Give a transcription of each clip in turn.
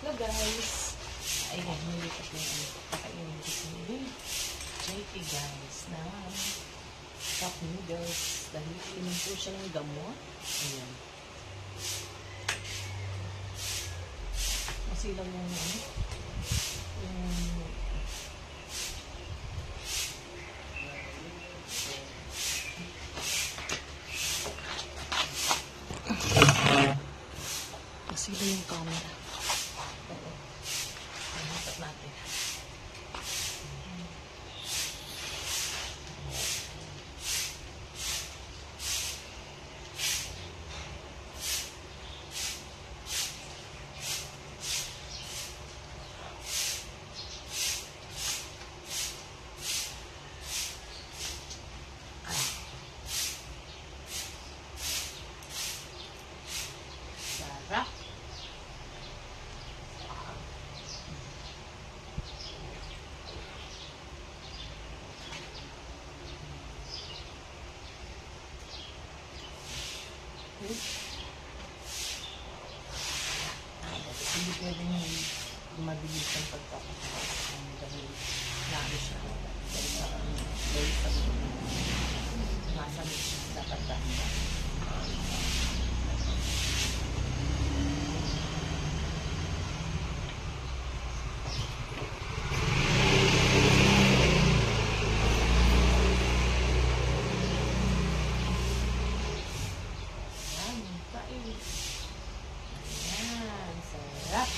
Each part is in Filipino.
Hello guys! Ayan, nilipat na yung kakainin ko sa nila. JP guys na cup noodles. Dahil inom po siya ng gamot. Ayan. Masilang yung masilang yung camera. Lipat natin. Sarap. Hindi pwedeng mabilis ang pagkakasama dahil lalo siya dahil sa nasa dapat dapat. Ayan, sarap.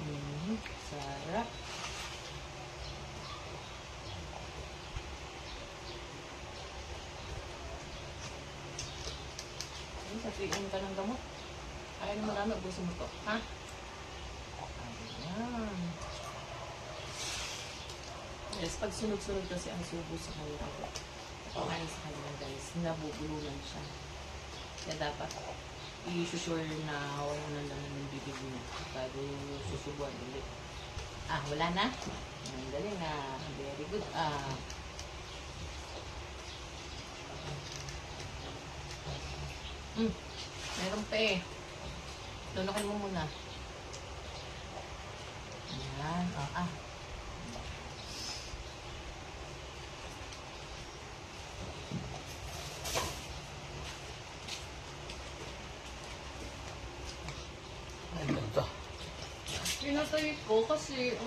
Yummy. Sarap. Sabihin ka ng gamot. Kaya naman namin, ubusin mo to. Ha? Ayan. Yes, pag sunod-sunod kasi ang subo sa kanila. Pakain sa kanila guys, nabubulunan siya. Kaya dapat i-sure na wala na lang ng bibig niya bago susubuan ulit. Ah, wala na? Ang galing na. Very good. Meron pa eh. Lunukin mo muna. Ayan. Pinatay ko kasi,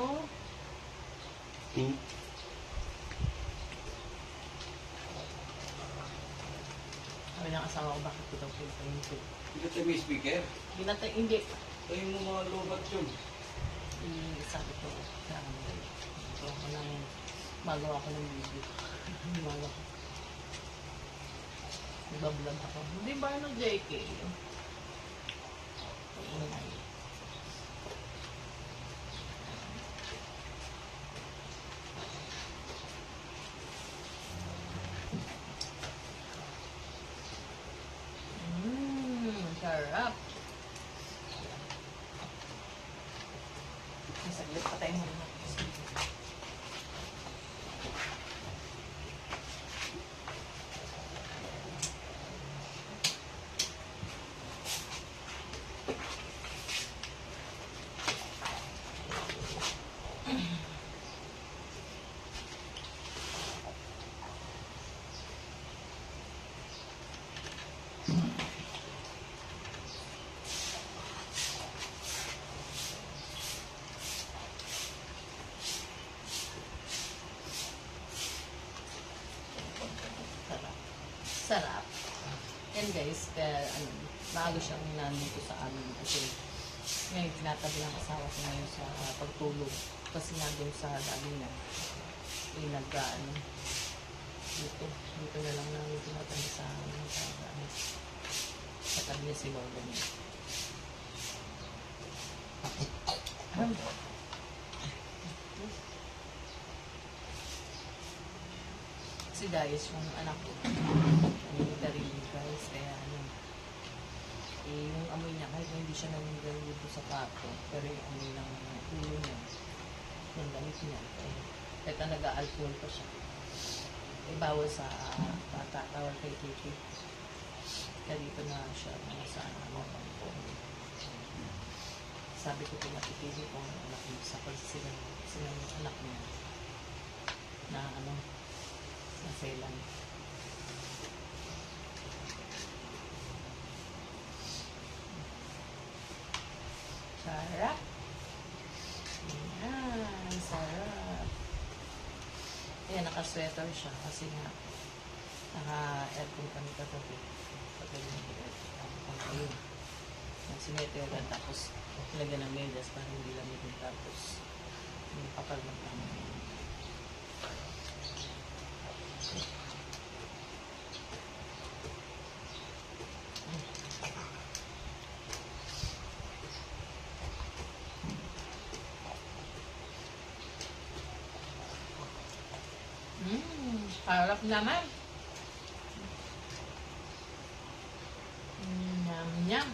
Sabi ng asawa ko, bakit ko daw pinatayin ko? Pinatay mo yung speaker? Pinatay, hindi. Tayo mo mga lobat yun. Sabi ko, ito ako lang, magawa ko ng video. Magawa ko. Nagbablog ako. Hindi ba ng JK? Ingay. Sarap. Masaglit pa tayo muna. Sarap. Yan guys, kaya maaga siyang nandito sa amin kasi ngayon tinatabi ang asawa ko ngayon sa pagtulog kasi nga doon sa gabi niya nagkaano. Dito na lang namin tinatanda sa tabi niya si Lola niya. Si Darius yung anak ko. Ano yung darili guys. Kaya ano. Yung amoy niya kahit hindi siya nangyayari dito sa pato. Pero yung amoy ng ulo niya. Yung damit niya. Kahit na nag-alcohol pa siya. Bawal sa bata. Bawal kay Kiki. Kaya dito na siya. Sa ano po. Sabi ko pinatitili ko ang anak niya sa pagsilang yung anak niya na ano na selan. Sarap. Yan, sarap. Ayan, naka-sweater siya kasi nga naka-aircon kami katabi. Pagkain ng aircon. Sineteran tapos nilagyan ng medyas para hindi lamigin tapos yung kapal ng tama. Harap naman. Nyam nyam.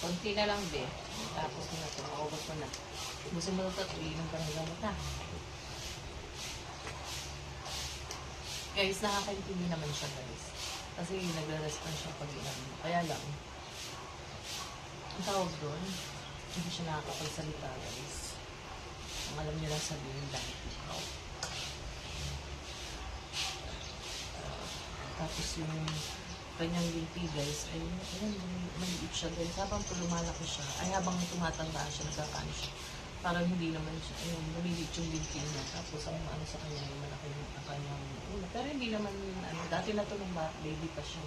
Konti na lang, be. Tapos na ito. Maubos mo na. Ubusin mo ito. Iinom ka ng gamot na. Guys, nakakaintindi naman siya, guys. Kasi nagre-respond siya pag inom mo. Kaya lang, ang tawag doon, hindi siya nakakapagsalita, guys. Ang alam niya lang sabihin dahil tapos yung kanyang BP, guys, ay maliit siya, guys. Habang lumalaki siya, ay habang tumatanda siya, nagkakaano siya. Parang hindi naman siya, ayun, maliit yung BP niya. Tapos ang ano sa kanya, yung malaki yung kanyang ulo. Pero hindi naman, ano, dati na ito nung baby pa siya.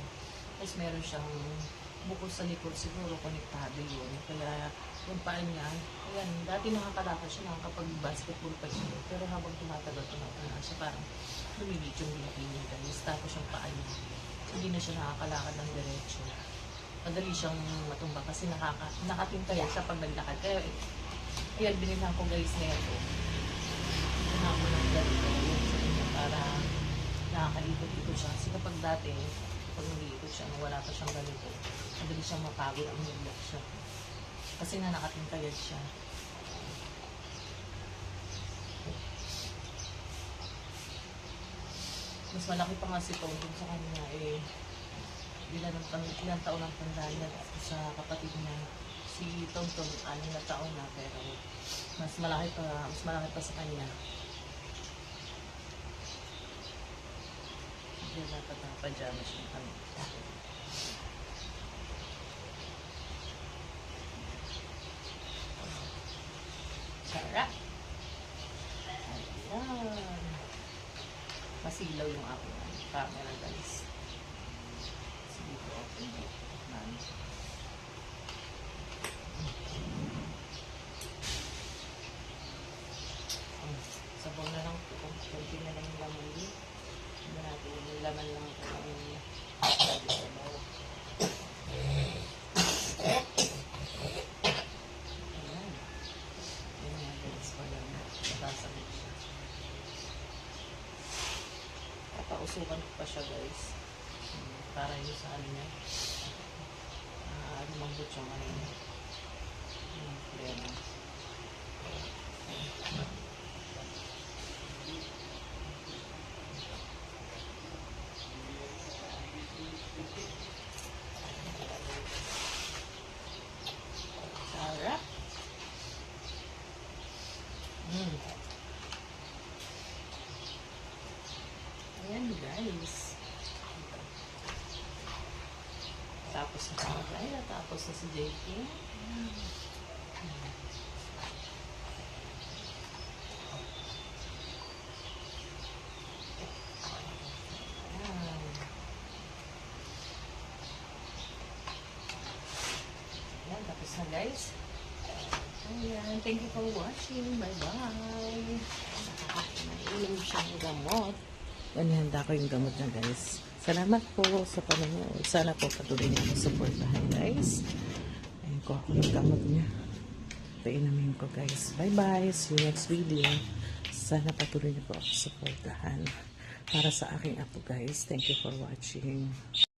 Tapos meron siyang bukol sa likod, siguro konektado yun. Kaya yung paa niya, ayan, dati nakakalakad siya, nakakapag-basketball pa siya. Pero habang tumatagal na siya, parang lumiliit yung BP niya, guys. Tapos yung paa niya, hindi na siya nakakalakad ng diretso. Madali siyang matumba kasi nakatingkaya siya pag naglakad. Kaya, ayan, binigyan ko, guys, na ito. Binigyan ko ng ganito, yung sa inyo, para nakakaikot-ikot siya. Kasi kapag dati, pag nag-iikot siya, wala pa siyang ganito, madali siyang mapagod ang naglag siya. Kasi nga nakatingkayad siya. Mas malaki pa nga si Tom dun sa kanya, ilang taon ang tanda niya sa kapatid niya. Si Tom, 6 na taon na, pero mas malaki pa sa kanya. Hindi dapat nakapajamas yung kanya. Sarap! Ayan! Masilaw yung aking camera, guys. Sige po, open dito. Sabaw na lang po. Kunti na lang yung laman din. Hindi natin yung laman lang ito yung sabaw. Ayan. Ayan nga, guys. Walang natasagit siya. Papausukan ko pa siya, guys. Para yung sa ano niya. Lumambot yung ano niya. Yung flema. Sarap. Ayan, guys. Tapos na kaya, tapos na si JP. na guys. Ayan, thank you for watching. Bye-bye. Naiinom siya ng gamot. Inihanda ko yung gamot niya guys. Salamat po sa panonood. Sana po patuloy niyo ako supportahan guys. Ayan ko ako yung gamot niya. Ito inamin ko guys. Bye-bye. See you next video. Sana patuloy niyo po ako supportahan. Para sa aking apo guys. Thank you for watching.